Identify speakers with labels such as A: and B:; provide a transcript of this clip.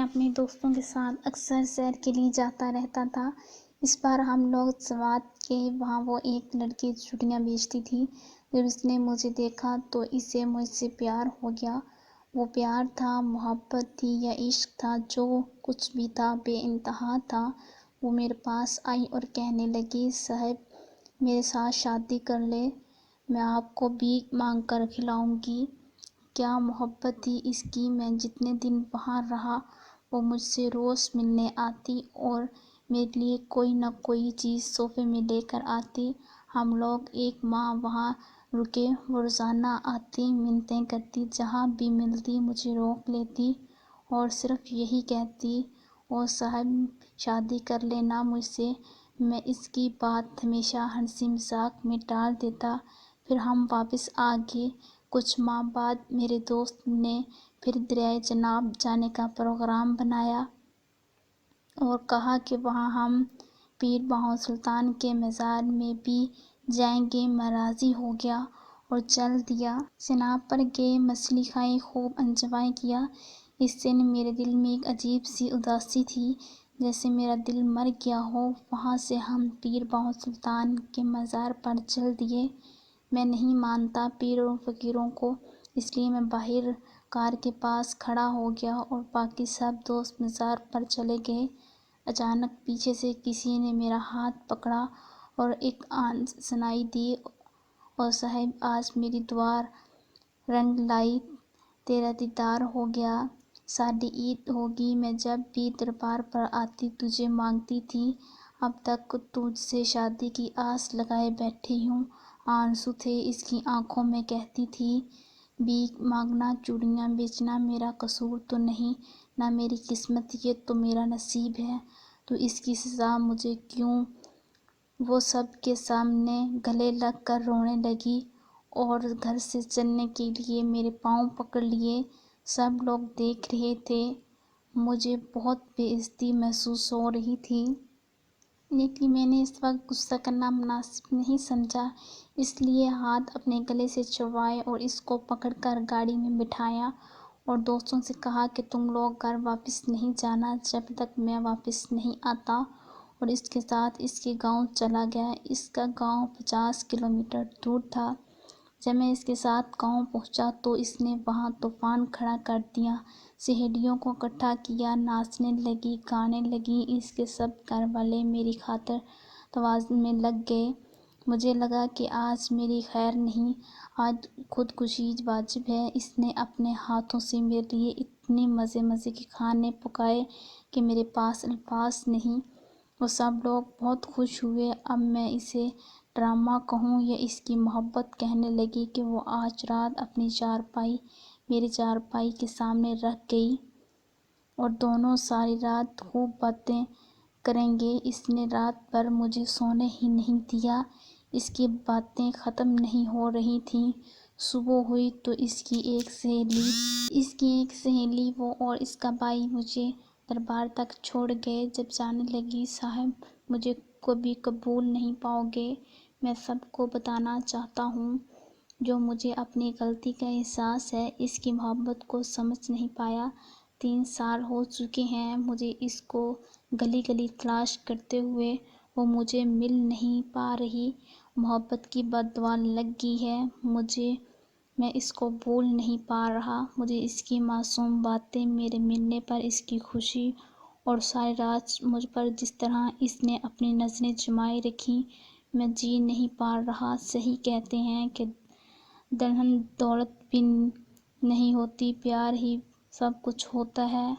A: اپنے دوستوں کے ساتھ اکثر سیر کے لیے جاتا رہتا تھا۔ اس بار ہم لوگ سوات کے وہاں وہ ایک لڑکی چھٹیاں بیچتی تھی۔ جب اس نے مجھے دیکھا تو اسے مجھ سے پیار ہو گیا۔ وہ پیار تھا، محبت تھی یا عشق تھا، جو کچھ بھی تھا بے انتہا تھا۔ وہ میرے پاس آئی اور کہنے لگی، صاحب میرے ساتھ شادی کر لیں، میں آپ کو بھیک مانگ کر کھلاؤں گی۔ کیا محبت تھی اس کی۔ میں جتنے دن وہاں رہا وہ مجھ سے روز ملنے آتی اور میرے لیے کوئی نہ کوئی چیز تحفے میں لے کر آتی۔ ہم لوگ ایک ماہ وہاں رکے۔ وہ روزانہ آتی، منتیں کرتی، جہاں بھی ملتی مجھے روک لیتی اور صرف یہی کہتی، او صاحب شادی کر لینا مجھ سے۔ میں اس کی بات ہمیشہ ہنسی مذاق میں ٹال دیتا۔ پھر ہم واپس آ گئے۔ کچھ ماہ بعد میرے دوست نے پھر دریائے جناب جانے کا پروگرام بنایا اور کہا کہ وہاں ہم پیر بہاؤ سلطان کے مزار میں بھی جائیں گے۔ میں راضی ہو گیا اور چل دیا۔ چناب پر گئے، مچھلی کھائی، خوب انجوائے کیا۔ اس دن میرے دل میں ایک عجیب سی اداسی تھی، جیسے میرا دل مر گیا ہو۔ وہاں سے ہم پیر بہاؤ سلطان کے مزار پر چل دیے۔ میں نہیں مانتا پیروں اور فقیروں کو، اس لیے میں باہر کار کے پاس کھڑا ہو گیا اور باقی سب دوست مزار پر چلے گئے۔ اچانک پیچھے سے کسی نے میرا ہاتھ پکڑا اور ایک آن سنائی دی، او صاحب آج میری دعا رنگ لائی، تیرا دیدار ہو گیا، ساڈی عید ہوگی۔ میں جب بھی دربار پر آتی تجھے مانگتی تھی، اب تک تجھ سے شادی کی آس لگائے بیٹھی ہوں۔ آنسو تھے اس کی آنکھوں میں، کہتی تھی، بھیک مانگنا، چوڑیاں بیچنا میرا قصور تو نہیں، نہ میری قسمت، یہ تو میرا نصیب ہے، تو اس کی سزا مجھے کیوں۔ وہ سب کے سامنے گلے لگ کر رونے لگی اور گھر سے چلنے کے لیے میرے پاؤں پکڑ لیے۔ سب لوگ دیکھ رہے تھے۔ مجھے بہت بے عزتی محسوس ہو رہی تھی، لیکن میں نے اس وقت غصہ کرنا مناسب نہیں سمجھا، اس لیے ہاتھ اپنے گلے سے چھڑوائے اور اس کو پکڑ کر گاڑی میں بٹھایا اور دوستوں سے کہا کہ تم لوگ گھر واپس نہیں جانا جب تک میں واپس نہیں آتا، اور اس کے ساتھ اس کے گاؤں چلا گیا۔ اس کا گاؤں 50 کلومیٹر دور تھا۔ جب میں اس کے ساتھ گاؤں پہنچا تو اس نے وہاں طوفان کھڑا کر دیا، سہیلیوں کو اکٹھا کیا، ناچنے لگی، گانے لگی۔ اس کے سب گھر والے میری خاطر توازن میں لگ گئے۔ مجھے لگا کہ آج میری خیر نہیں، آج خودکشی واجب ہے۔ اس نے اپنے ہاتھوں سے میرے لیے اتنے مزے کے کھانے پکائے کہ میرے پاس الفاظ نہیں۔ وہ سب لوگ بہت خوش ہوئے۔ اب میں اسے ڈرامہ کہوں یا اس کی محبت، کہنے لگی کہ وہ آج رات اپنی چارپائی میری چارپائی کے سامنے رکھ گئی اور دونوں ساری رات خوب باتیں کریں گے۔ اس نے رات بھر مجھے سونے ہی نہیں دیا، اس کی باتیں ختم نہیں ہو رہی تھیں۔ صبح ہوئی تو اس کی ایک سہیلی وہ اور اس کا بھائی مجھے دربار تک چھوڑ گئے۔ جب جانے لگی، صاحب مجھے کبھی قبول نہیں پاؤ گے، میں سب کو بتانا چاہتا ہوں، جو مجھے اپنی غلطی کا احساس ہے، اس کی محبت کو سمجھ نہیں پایا۔ 3 سال ہو چکے ہیں مجھے اس کو گلی گلی تلاش کرتے ہوئے، وہ مجھے مل نہیں پا رہی۔ محبت کی بد دعا لگ گئی ہے مجھے، میں اس کو بھول نہیں پا رہا۔ مجھے اس کی معصوم باتیں، میرے ملنے پر اس کی خوشی اور ساری رات مجھ پر جس طرح اس نے اپنی نظریں جمائے رکھیں، میں جی نہیں پا رہا۔ صحیح کہتے ہیں کہ دلہن دولت بھی نہیں ہوتی، پیار ہی سب کچھ ہوتا ہے۔